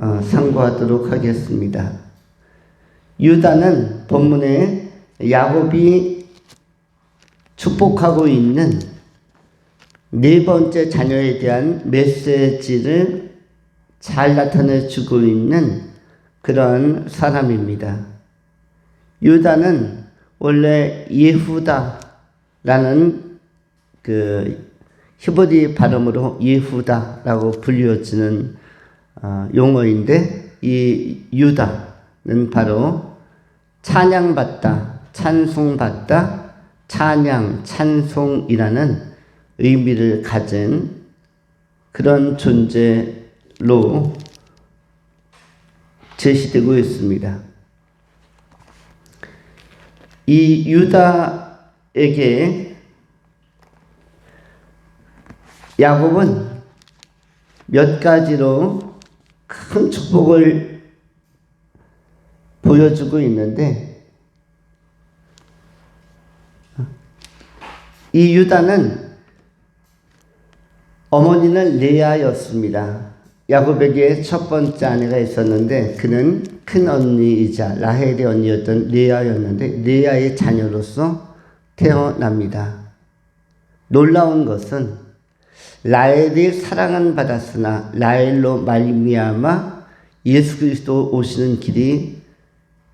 상고하도록 하겠습니다. 유다는 본문에 야곱이 축복하고 있는 네 번째 자녀에 대한 메시지를 잘 나타내 주고 있는 그런 사람입니다. 유다는 원래 예후다라는 그 히브리 발음으로 예후다라고 불려지는 용어인데, 이 유다는 바로 찬양받다, 찬송받다, 찬양, 찬송이라는 의미를 가진 그런 존재로 제시되고 있습니다. 이 유다에게 야곱은 몇 가지로 큰 축복을 보여주고 있는데, 이 유다는 어머니는 레아였습니다. 야곱에게 첫 번째 아내가 있었는데 그는 큰 언니이자 라헬의 언니였던 레아였는데 레아의 자녀로서 태어납니다. 놀라운 것은 라헬이 사랑은 받았으나 라헬로 말미암아 예수 그리스도 오시는 길이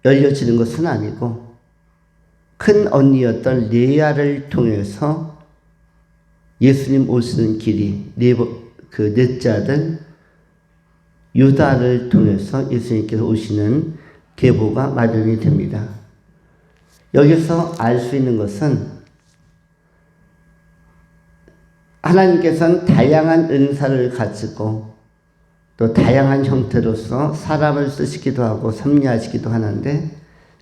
열려지는 것은 아니고, 큰 언니였던 레아를 통해서 예수님 오시는 길이 그 넷째 아들 유다를 통해서 예수님께서 오시는 계보가 마련이 됩니다. 여기서 알 수 있는 것은 하나님께서는 다양한 은사를 가지고 또 다양한 형태로서 사람을 쓰시기도 하고 섭리하시기도 하는데,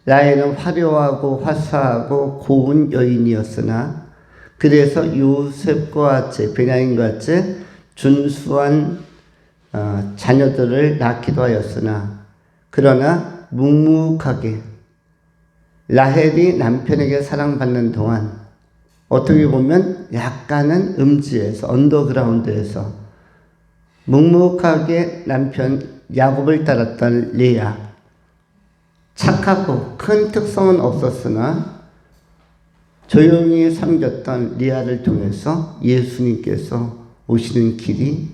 라헬은 화려하고 화사하고 고운 여인이었으나 그래서 요셉과 같이 베냐민과 같이 준수한 자녀들을 낳기도 하였으나, 그러나 묵묵하게 라헬이 남편에게 사랑받는 동안 어떻게 보면 약간은 음지에서 언더그라운드에서 묵묵하게 남편 야곱을 따랐던 레아, 착하고 큰 특성은 없었으나 조용히 섬겼던 레아를 통해서 예수님께서 오시는 길이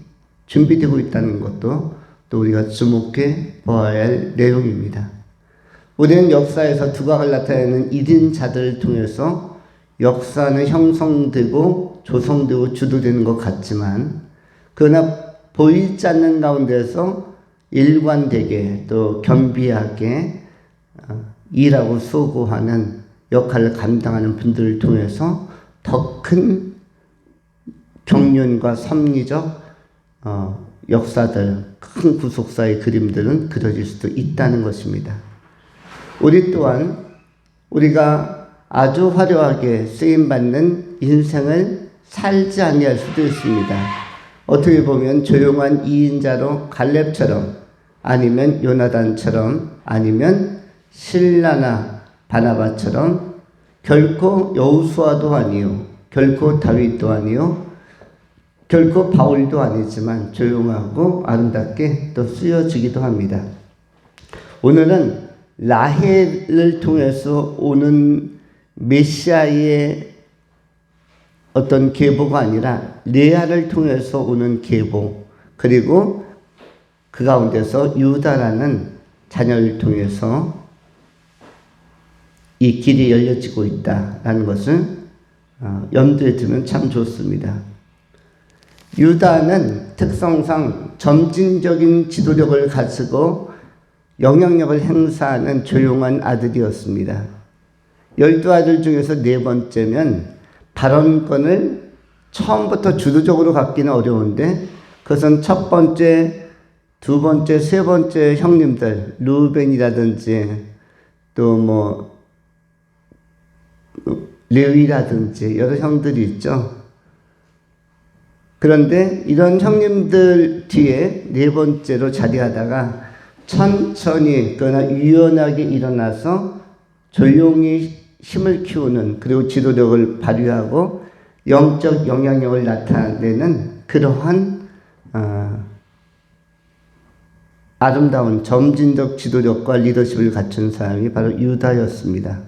준비되고 있다는 것도 또 우리가 주목해 보아야 할 내용입니다. 우리는 역사에서 두각을 나타내는 1인자들을 통해서 역사는 형성되고 조성되고 주도되는 것 같지만, 그러나 보이지 않는 가운데서 일관되게 또 겸비하게 일하고 수고하는 역할을 감당하는 분들을 통해서 더 큰 경륜과 섭리적 역사들, 큰 구속사의 그림들은 그려질 수도 있다는 것입니다. 우리 또한 우리가 아주 화려하게 쓰임받는 인생을 살지 아니할 수도 있습니다. 어떻게 보면 조용한 2인자로 갈렙처럼, 아니면 요나단처럼, 아니면 실라나 바나바처럼 결코 여호수아도 아니요, 결코 다윗도 아니요, 결코 바울도 아니지만 조용하고 아름답게 또 쓰여지기도 합니다. 오늘은 라헬을 통해서 오는 메시아의 어떤 계보가 아니라 레아를 통해서 오는 계보, 그리고 그 가운데서 유다라는 자녀를 통해서 이 길이 열려지고 있다라는 것을 염두에 두면 참 좋습니다. 유다는 특성상 점진적인 지도력을 가지고 영향력을 행사하는 조용한 아들이었습니다. 12아들 중에서 네 번째면 발언권을 처음부터 주도적으로 갖기는 어려운데, 그것은 첫 번째, 두 번째, 세 번째 형님들, 루벤이라든지 또 레위라든지 여러 형들이 있죠. 그런데 이런 형님들 뒤에 네 번째로 자리하다가 천천히 그러나 유연하게 일어나서 조용히 힘을 키우는, 그리고 지도력을 발휘하고 영적 영향력을 나타내는 그러한 아름다운 점진적 지도력과 리더십을 갖춘 사람이 바로 유다였습니다.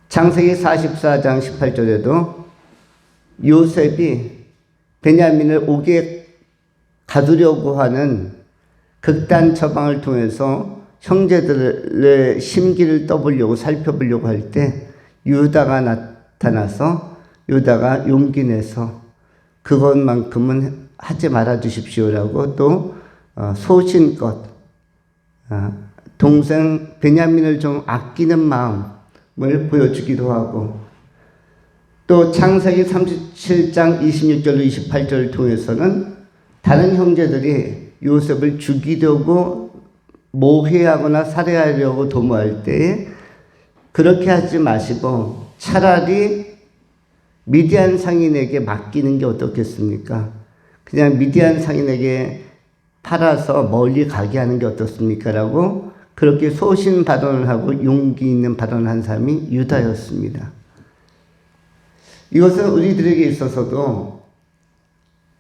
창세기 44장 18절에도 요셉이 베냐민을 옥에 가두려고 하는 극단 처방을 통해서 형제들의 심기를 떠보려고 살펴보려고 할 때 유다가 나타나서 유다가 용기 내서 그것만큼은 하지 말아 주십시오라고 또 소신껏 동생 베냐민을 좀 아끼는 마음을 보여주기도 하고, 또 창세기 37장 26절로 28절을 통해서는 다른 형제들이 요셉을 죽이려고 모해하거나 살해하려고 도모할 때에 그렇게 하지 마시고 차라리 미디안 상인에게 맡기는 게 어떻겠습니까? 그냥 미디안 상인에게 팔아서 멀리 가게 하는 게 어떻습니까? 라고 그렇게 소신 발언을 하고 용기 있는 발언을 한 사람이 유다였습니다. 이것은 우리들에게 있어서도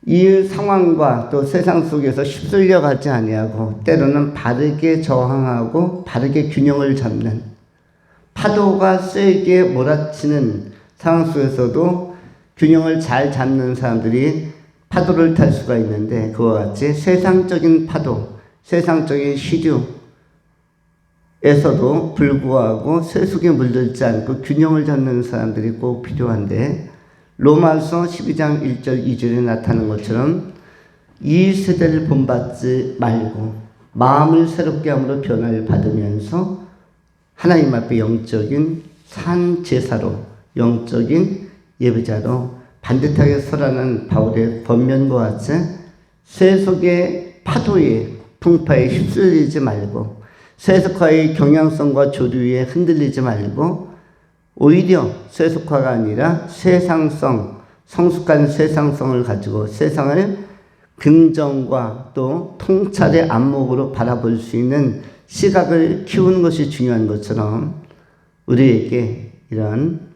이 상황과 또 세상 속에서 휩쓸려 가지 아니하고 때로는 바르게 저항하고 바르게 균형을 잡는, 파도가 세게 몰아치는 상황 속에서도 균형을 잘 잡는 사람들이 파도를 탈 수가 있는데, 그와 같이 세상적인 파도, 세상적인 시류에서도 불구하고 세속에 물들지 않고 균형을 잡는 사람들이 꼭 필요한데, 로마서 12장 1절 2절에 나타나는 것처럼 이 세대를 본받지 말고 마음을 새롭게 함으로 변화를 받으면서 하나님 앞에 영적인 산 제사로, 영적인 예배자로 반듯하게 서라는 바울의 권면과 같이 세속의 파도에, 풍파에 휩쓸리지 말고 세속화의 경향성과 조류에 흔들리지 말고 오히려 세속화가 아니라 세상성, 성숙한 세상성을 가지고 세상을 긍정과 또 통찰의 안목으로 바라볼 수 있는 시각을 키우는 것이 중요한 것처럼 우리에게 이런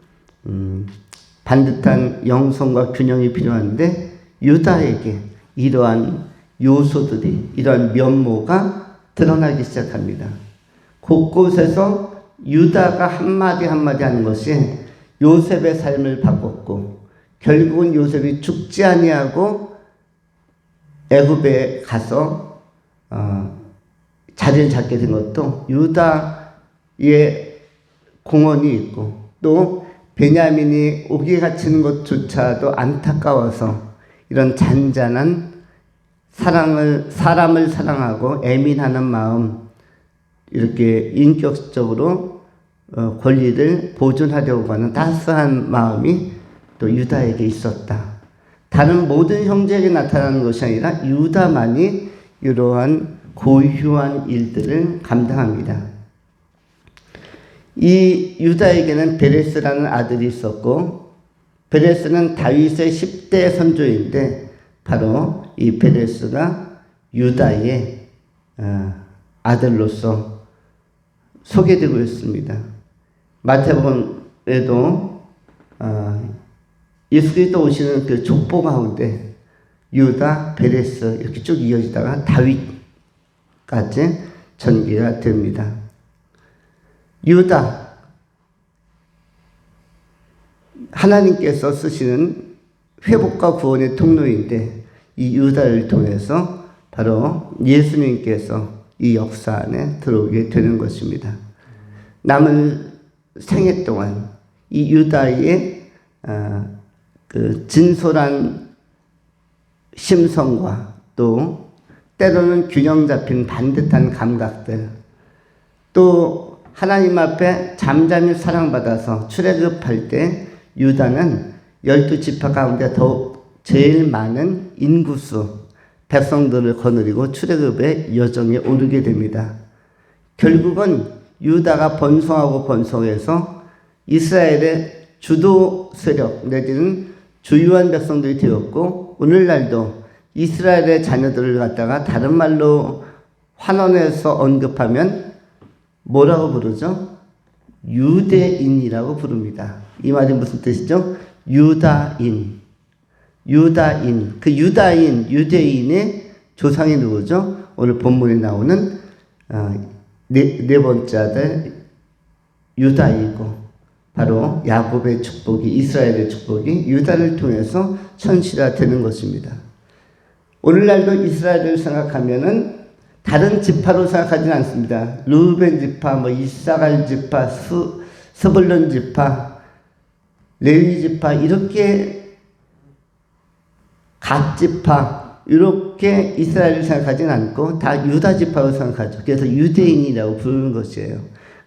반듯한 영성과 균형이 필요한데, 유다에게 이러한 요소들이, 이러한 면모가 드러나기 시작합니다. 곳곳에서 유다가 한마디 한마디 하는 것이 요셉의 삶을 바꿨고, 결국은 요셉이 죽지 아니하고 애굽에 가서 자리를 잡게 된 것도 유다의 공헌이 있고, 또 베냐민이 옥에 갇히는 것조차도 안타까워서 이런 잔잔한 사랑을, 사람을 사랑하고 애민하는 마음, 이렇게 인격적으로 권리를 보존하려고 하는 따스한 마음이 또 유다에게 있었다. 다른 모든 형제에게 나타나는 것이 아니라 유다만이 이러한 고유한 일들을 감당합니다. 이 유다에게는 베레스라는 아들이 있었고, 베레스는 다윗의 10대 선조인데 바로 이 베레스가 유다의 아들로서 소개되고 있습니다. 마태복음에도 예수 그리스도 오시는 그 족보 가운데 유다, 베레스 이렇게 쭉 이어지다가 다윗까지 전개가 됩니다. 유다, 하나님께서 쓰시는 회복과 구원의 통로인데 이 유다를 통해서 바로 예수님께서 이 역사 안에 들어오게 되는 것입니다. 남은 생애 동안 이 유다의 그 진솔한 심성과 또 때로는 균형 잡힌 반듯한 감각들, 또 하나님 앞에 잠잠히 사랑받아서 출애굽할 때 유다는 12지파 가운데 더욱 제일 많은 인구수 백성들을 거느리고 출애굽의 여정에 오르게 됩니다. 결국은 유다가 번성하고 번성해서 이스라엘의 주도 세력 내지는 주요한 백성들이 되었고, 오늘날도 이스라엘의 자녀들을 갖다가 다른 말로 환원해서 언급하면 뭐라고 부르죠? 유대인이라고 부릅니다. 이 말이 무슨 뜻이죠? 유다인. 유다인. 그 유다인, 유대인의 조상이 누구죠? 오늘 본문에 나오는 네 번째 아들 유다이고, 바로 야곱의 축복이, 이스라엘의 축복이 유다를 통해서 현실화되는 것입니다. 오늘날도 이스라엘을 생각하면은 다른 지파로 생각하지는 않습니다. 르우벤 지파, 이사갈 지파, 스불론 지파, 레위 지파, 이렇게 갓 지파, 이렇게 이스라엘을 생각하지는 않고 다 유다 지파로 생각하죠. 그래서 유대인이라고 부르는 것이에요.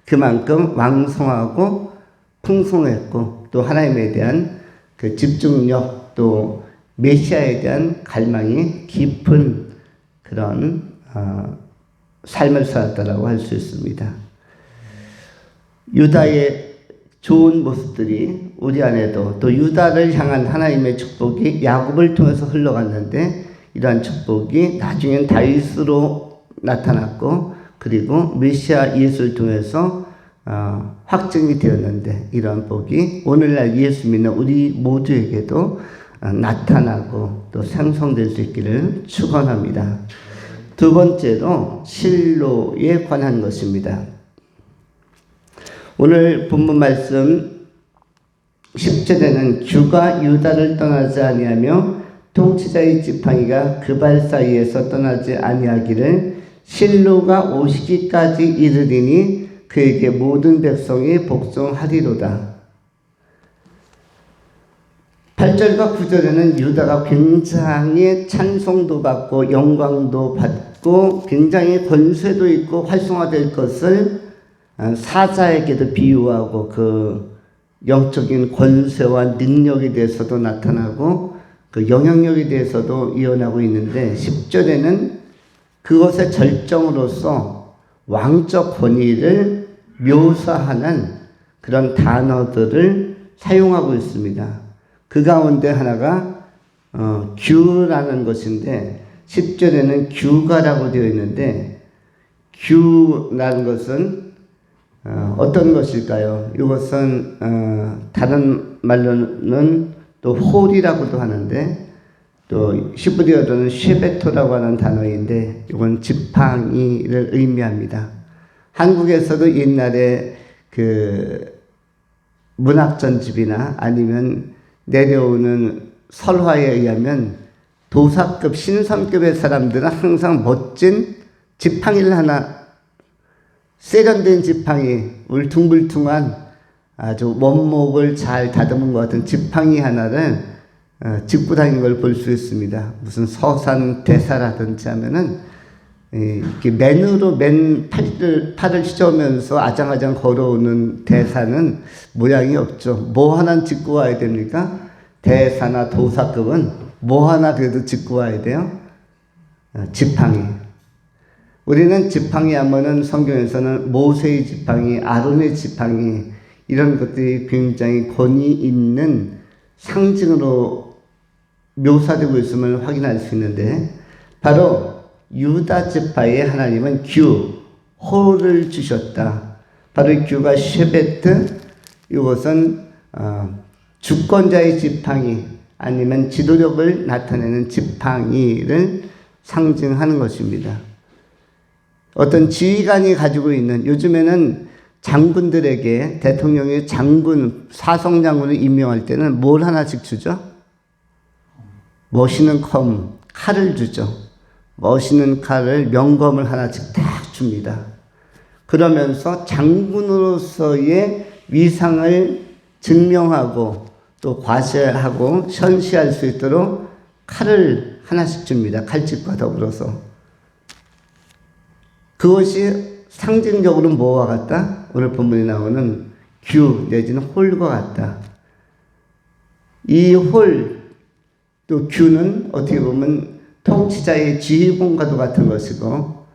그만큼 왕성하고 풍성했고, 또 하나님에 대한 그 집중력, 또 메시아에 대한 갈망이 깊은 그런 삶을 살았다라고 할 수 있습니다. 유다의 좋은 모습들이 우리 안에도, 또 유다를 향한 하나님의 축복이 야곱을 통해서 흘러갔는데, 이러한 축복이 나중엔 다윗으로 나타났고, 그리고 메시아 예수를 통해서 확증이 되었는데, 이러한 복이 오늘날 예수 믿는 우리 모두에게도 나타나고 또 생성될 수 있기를 축원합니다. 두 번째로 실로에 관한 것입니다. 오늘 본문 말씀 10절에는 규가 유다를 떠나지 아니하며 통치자의 지팡이가 그 발 사이에서 떠나지 아니하기를 실로가 오시기까지 이르리니 그에게 모든 백성이 복종하리로다. 8절과 9절에는 유다가 굉장히 찬송도 받고 영광도 받고 굉장히 권세도 있고 활성화될 것을 사자에게도 비유하고 그 영적인 권세와 능력에 대해서도 나타나고 그 영향력에 대해서도 이어나고 있는데, 10절에는 그것의 절정으로서 왕적 권위를 묘사하는 그런 단어들을 사용하고 있습니다. 그 가운데 하나가 규라는 것인데, 10절에는 규가라고 되어 있는데, 규라는 것은 어떤 것일까요? 이것은 다른 말로는 또 홀이라고도 하는데, 또 히브리어로는 쉐베토라고 하는 단어인데, 이건 지팡이를 의미합니다. 한국에서도 옛날에 그 문학전집이나 아니면 내려오는 설화에 의하면 도사급, 신선급의 사람들은 항상 멋진 지팡이를 하나, 세련된 지팡이, 울퉁불퉁한 아주 원목을 잘 다듬은 것 같은 지팡이 하나를 짚고 다니는 걸 볼 수 있습니다. 무슨 서산 대사라든지 하면은 이렇게 맨으로 팔을 휘저으면서 아장아장 걸어오는 대사는 모양이 없죠. 뭐 하나 짚고 와야 됩니까? 대사나 도사급은 뭐 하나 그래도 짚고 와야 돼요? 지팡이. 우리는 지팡이 하면은 성경에서는 모세의 지팡이, 아론의 지팡이, 이런 것들이 굉장히 권위 있는 상징으로 묘사되고 있음을 확인할 수 있는데, 바로 유다 지파에 하나님은 홀을 주셨다. 바로 규가 쉐베트, 이것은 주권자의 지팡이, 아니면 지도력을 나타내는 지팡이를 상징하는 것입니다. 어떤 지휘관이 가지고 있는, 요즘에는 장군들에게 대통령이 장군, 사성장군을 임명할 때는 뭘 하나씩 주죠? 멋있는 칼을 주죠. 멋있는 칼을, 명검을 하나씩 딱 줍니다. 그러면서 장군으로서의 위상을 증명하고 또 과시하고 현시할 수 있도록 칼을 하나씩 줍니다. 칼집과 더불어서. 그것이 상징적으로 뭐와 같다? 오늘 본문에 나오는 규 내지는 홀과 같다. 이 홀, 또 규는 어떻게 보면 통치자의 지휘봉과도 같은 것이고,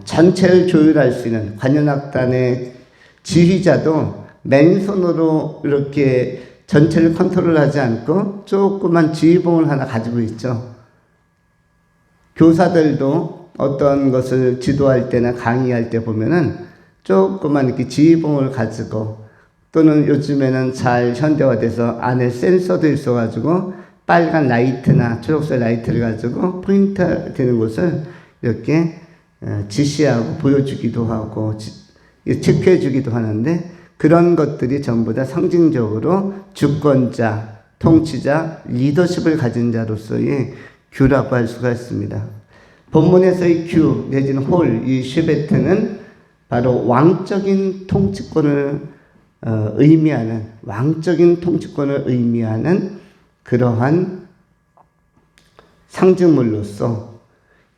전체를 조율할 수 있는 관현악단의 지휘자도 맨손으로 이렇게 전체를 컨트롤하지 않고 조그만 지휘봉을 하나 가지고 있죠. 교사들도 어떤 것을 지도할 때나 강의할 때 보면은 조그만 이렇게 지휘봉을 가지고, 또는 요즘에는 잘 현대화돼서 안에 센서도 있어가지고 빨간 라이트나 초록색 라이트를 가지고 포인트 되는 곳을 이렇게 지시하고 보여주기도 하고 체크해 주기도 하는데, 그런 것들이 전부 다 상징적으로 주권자, 통치자, 리더십을 가진 자로서의 규라고 할 수가 있습니다. 본문에서의 규 내지는 홀, 이 쉐베트는 바로 왕적인 통치권을 의미하는 그러한 상징물로서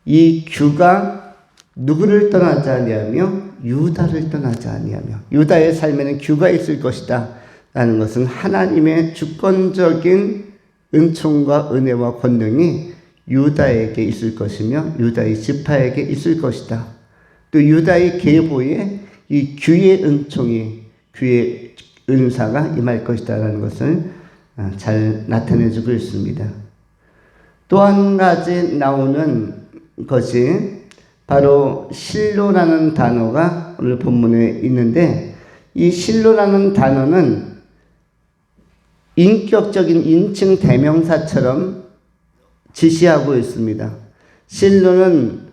이 규가 누구를 떠나지 아니하며 유다를 떠나지 아니하며, 유다의 삶에는 규가 있을 것이다 라는 것은 하나님의 주권적인 은총과 은혜와 권능이 유다에게 있을 것이며 유다의 지파에게 있을 것이다. 또 유다의 계보에 이 규의 은총이, 규의 은사가 임할 것이다 라는 것을 잘 나타내주고 있습니다. 또 한 가지 나오는 것이 바로 실로라는 단어가 오늘 본문에 있는데, 이 실로라는 단어는 인격적인 인칭 대명사처럼 지시하고 있습니다. 실로는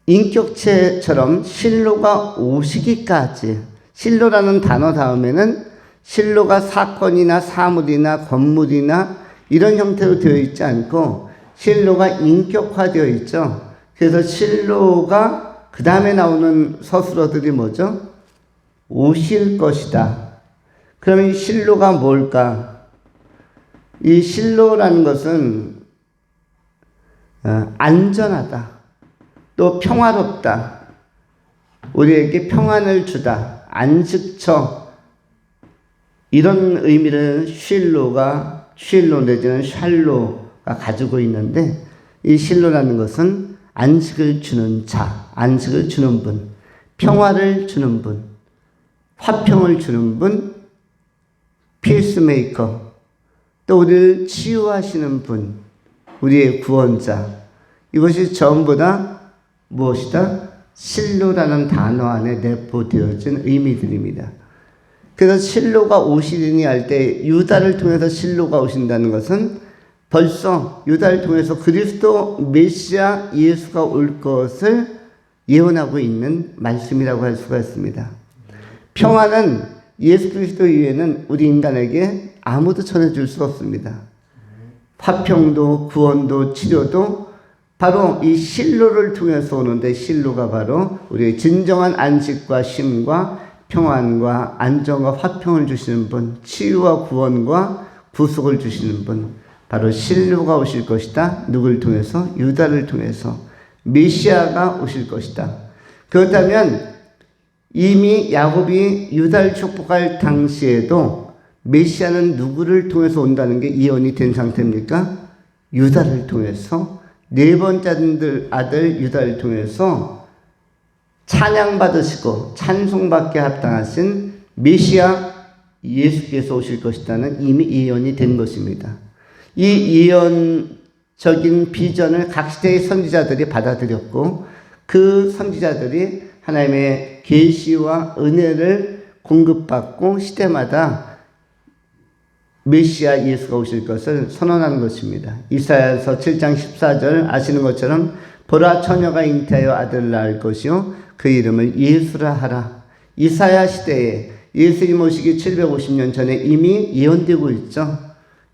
인격체처럼 실로가 오시기까지, 실로라는 단어 다음에는 실로가 사건이나 사물이나 건물이나 이런 형태로 되어 있지 않고 실로가 인격화되어 있죠. 그래서 실로가 그 다음에 나오는 서술어들이 뭐죠? 오실 것이다. 그러면 이 실로가 뭘까? 이 실로라는 것은 안전하다, 또 평화롭다, 우리에게 평안을 주다, 안식처, 이런 의미를 쉴로 내지는 샬로가 가지고 있는데, 이 실로라는 것은 안식을 주는 자, 안식을 주는 분, 평화를 주는 분, 화평을 주는 분, 피스메이커, 또 우리를 치유하시는 분, 우리의 구원자. 이것이 전부 다 무엇이다? 실로라는 단어 안에 내포되어진 의미들입니다. 그래서 실로가 오시리니 할 때 유다를 통해서 실로가 오신다는 것은 벌써 유다를 통해서 그리스도 메시아 예수가 올 것을 예언하고 있는 말씀이라고 할 수가 있습니다. 평화는 예수 그리스도 이외에는 우리 인간에게 아무도 전해줄 수 없습니다. 화평도 구원도 치료도 바로 이 실로를 통해서 오는데, 실로가 바로 우리의 진정한 안식과 쉼과 평안과 안정과 화평을 주시는 분, 치유와 구원과 구속을 주시는 분, 바로 실로가 오실 것이다. 누굴 통해서? 유다를 통해서 메시아가 오실 것이다. 그렇다면 이미 야곱이 유다를 축복할 당시에도 메시아는 누구를 통해서 온다는 게 예언이 된 상태입니까? 유다를 통해서, 네 번째 아들 유다를 통해서 찬양받으시고 찬송받게 합당하신 메시아 예수께서 오실 것이라는 이미 예언이 된 것입니다. 이 예언적인 비전을 각 시대의 선지자들이 받아들였고, 그 선지자들이 하나님의 계시와 은혜를 공급받고 시대마다 메시아 예수가 오실 것을 선언하는 것입니다. 이사야서 7장 14절 아시는 것처럼 보라, 처녀가 잉태하여 아들을 낳을 것이요 그 이름을 예수라 하라. 이사야 시대에 예수님 오시기 750년 전에 이미 예언되고 있죠.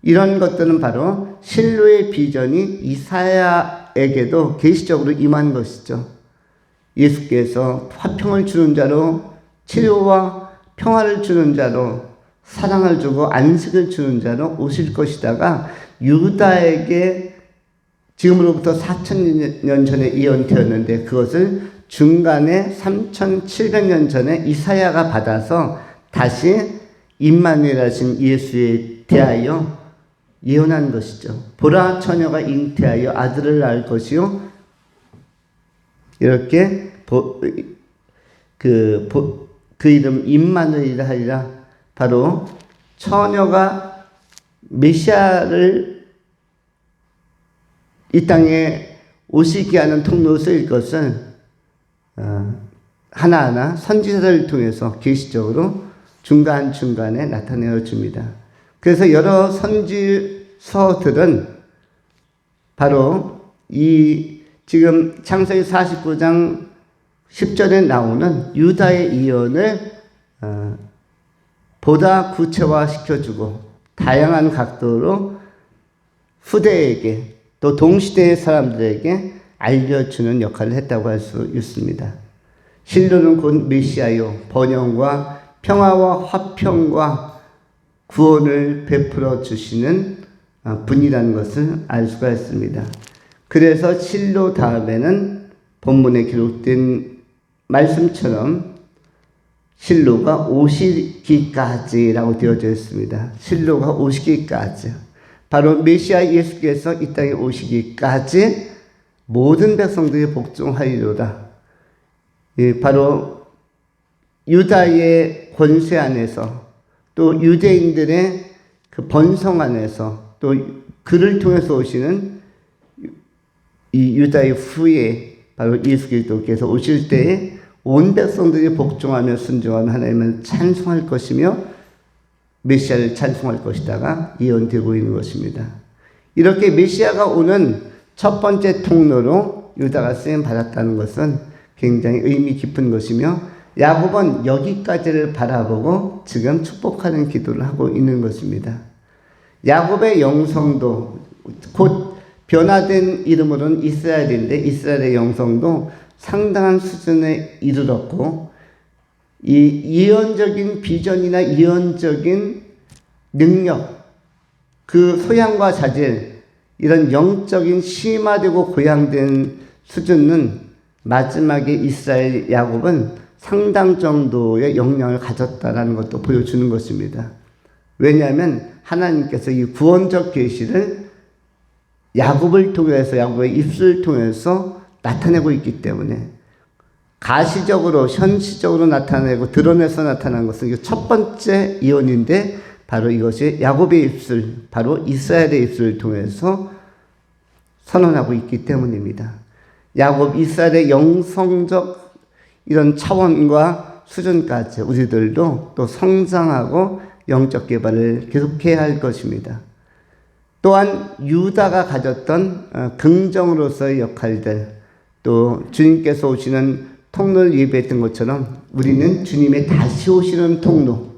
이런 것들은 바로 실로의 비전이 이사야에게도 계시적으로 임한 것이죠. 예수께서 화평을 주는 자로, 치료와 평화를 주는 자로, 사랑을 주고 안식을 주는 자로 오실 것이다가 유다에게 지금으로부터 4,000년 전에 예언되었는데, 그것을 중간에 3,700년 전에 이사야가 받아서 다시 임마누엘하신 예수에 대하여 예언한 것이죠. 보라, 처녀가 잉태하여 아들을 낳을 것이요, 이렇게 그 이름 임마누엘이라 하리라. 바로 처녀가 메시아를 이 땅에 오시게 하는 통로서일 것을 하나하나 선지자들을 통해서 계시적으로 중간중간에 나타내어 줍니다. 그래서 여러 선지서들은 바로 이 지금 창세기 49장 10절에 나오는 유다의 이언을 보다 구체화시켜주고 다양한 각도로 후대에게 또 동시대의 사람들에게 알려주는 역할을 했다고 할 수 있습니다. 실로는 곧 메시아요 번영과 평화와 화평과 구원을 베풀어 주시는 분이라는 것을 알 수가 있습니다. 그래서 실로 다음에는 본문에 기록된 말씀처럼 실로가 오시기까지라고 되어져 있습니다. 실로가 오시기까지. 바로 메시아 예수께서 이 땅에 오시기까지 모든 백성들이 복종하리로다. 바로 유다의 권세 안에서 또 유대인들의 그 번성 안에서 또 그를 통해서 오시는 이 유다의 후에 바로 예수 그리스도께서 오실 때에 온 백성들이 복종하며 순종하며 하나님을 찬송할 것이며 메시아를 찬송할 것이다가 예언되고 있는 것입니다. 이렇게 메시아가 오는 첫 번째 통로로 유다가 쓰임 받았다는 것은 굉장히 의미 깊은 것이며 야곱은 여기까지를 바라보고 지금 축복하는 기도를 하고 있는 것입니다. 야곱의 영성도 곧 변화된 이름으로는 이스라엘인데 이스라엘의 영성도 상당한 수준에 이르렀고 이 예언적인 비전이나 예언적인 능력, 그 소양과 자질, 이런 영적인 심화되고 고양된 수준은 마지막에 이스라엘 야곱은 상당 정도의 영향을 가졌다라는 것도 보여주는 것입니다. 왜냐하면 하나님께서 이 구원적 계시를 야곱을 통해서 야곱의 입술을 통해서 나타내고 있기 때문에 가시적으로 현시적으로 나타내고 드러내서 나타난 것은 첫 번째 예언인데 바로 이것이 야곱의 입술, 바로 이스라엘의 입술을 통해서 선언하고 있기 때문입니다. 야곱 이스라엘의 영성적 이런 차원과 수준까지 우리들도 또 성장하고 영적 개발을 계속해야 할 것입니다. 또한 유다가 가졌던 긍정으로서의 역할들, 또 주님께서 오시는 통로를 예배했던 것처럼 우리는 주님의 다시 오시는 통로,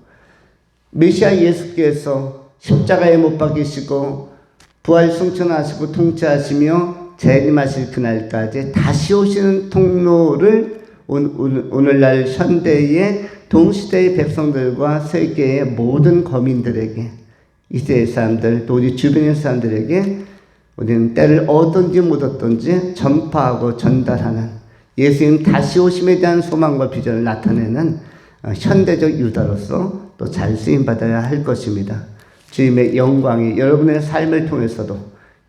메시아 예수께서 십자가에 못 박히시고 부활 승천하시고 통치하시며 재림하실 그날까지 다시 오시는 통로를 오늘날 현대의 동시대의 백성들과 세계의 모든 거민들에게, 이 세의 사람들 또 우리 주변의 사람들에게 우리는 때를 얻든지 못 얻든지 전파하고 전달하는 예수님 다시 오심에 대한 소망과 비전을 나타내는 현대적 유다로서 또 잘 쓰임받아야 할 것입니다. 주님의 영광이 여러분의 삶을 통해서도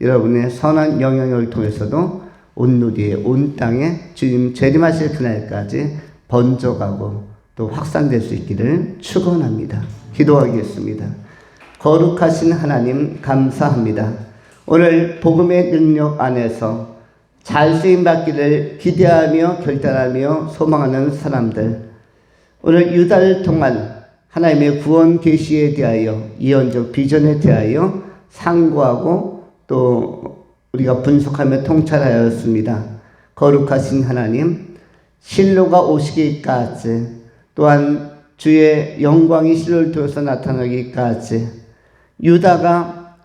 여러분의 선한 영향을 통해서도 온누리에 온 땅에 주님 재림하실 그날까지 번져가고 또 확산될 수 있기를 축원합니다. 기도하겠습니다. 거룩하신 하나님 감사합니다. 오늘 복음의 능력 안에서 잘 쓰임받기를 기대하며 결단하며 소망하는 사람들, 오늘 유다를 통한 하나님의 구원 계시에 대하여 예언적 비전에 대하여 상고하고 또 우리가 분석하며 통찰하였습니다. 거룩하신 하나님, 실로가 오시기까지 또한 주의 영광이 실로를 통해서 나타나기까지 유다가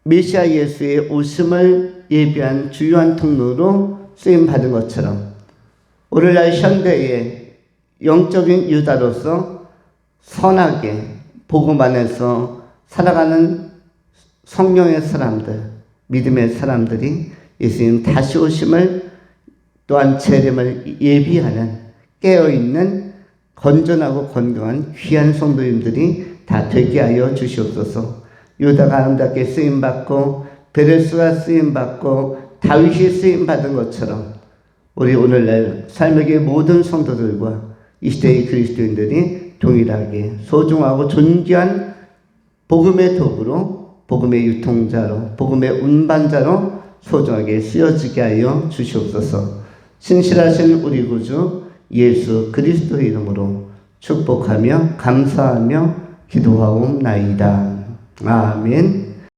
메시아 예수의 오심을 예비한 주요한 통로로 쓰임받은 것처럼 오늘날 현대의 영적인 유다로서 선하게 복음 안에서 살아가는 성령의 사람들, 믿음의 사람들이 예수님 다시 오심을 또한 재림을 예비하는 깨어있는 건전하고 건강한 귀한 성도님들이 다 되게 하여 주시옵소서. 유다가 아름답게 쓰임받고 베레스가 쓰임받고 다윗이 쓰임받은 것처럼 우리 오늘날 삶의 모든 성도들과 이 시대의 그리스도인들이 동일하게 소중하고 존귀한 복음의 도구로, 복음의 유통자로, 복음의 운반자로 소중하게 쓰여지게 하여 주시옵소서. 신실하신 우리 구주 예수 그리스도의 이름으로 축복하며 감사하며 기도하옵나이다. 아멘.